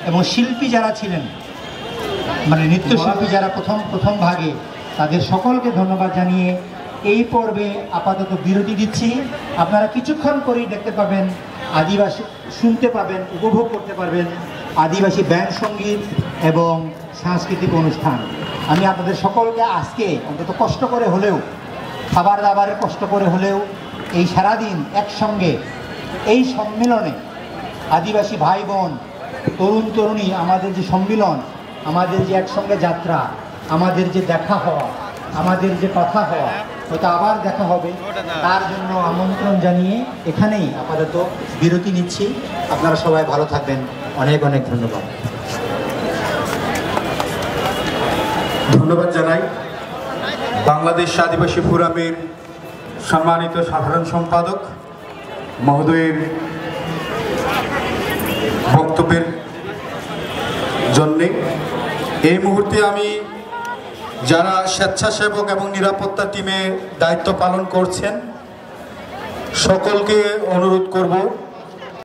এবং শিল্পী যারা ছিলেন, মানে নৃত্যশিল্পী যারা প্রথম ভাগে, তাদের সকলকে ধন্যবাদ জানিয়ে এই পর্বে আপাতত বিরতি দিচ্ছি। আপনারা কিছুক্ষণ পরেই দেখতে পাবেন আদিবাসী, শুনতে পাবেন, উপভোগ করতে পারবেন আদিবাসী ব্যান্ড সঙ্গীত এবং সাংস্কৃতিক অনুষ্ঠান। আমি আপনাদের সকলকে আজকে অন্তত কষ্ট করে হলেও, খাবার দাবারের কষ্ট করে হলেও, এই সারাদিন একসঙ্গে এই সম্মেলনে আদিবাসী ভাই বোন, তরুণ তরুণী, আমাদের যে সম্মিলন, আমাদের যে একসঙ্গে যাত্রা, আমাদের যে দেখা হওয়া, আমাদের যে কথা হওয়া, হয়তো আবার দেখা হবে, তার জন্য আমন্ত্রণ জানিয়ে এখানেই আপাতত বিরতি নিচ্ছি। আপনারা সবাই ভালো থাকবেন। অনেক অনেক ধন্যবাদ। ধন্যবাদ জানাই বাংলাদেশ আদিবাসী ফোরামের সম্মানিত সাধারণ সম্পাদক মহোদয়ের বক্তব্যের জন্যে। এই মুহূর্তে আমি যারা স্বেচ্ছাসেবক এবং নিরাপত্তা টিমে দায়িত্ব পালন করছেন সকলকে অনুরোধ করব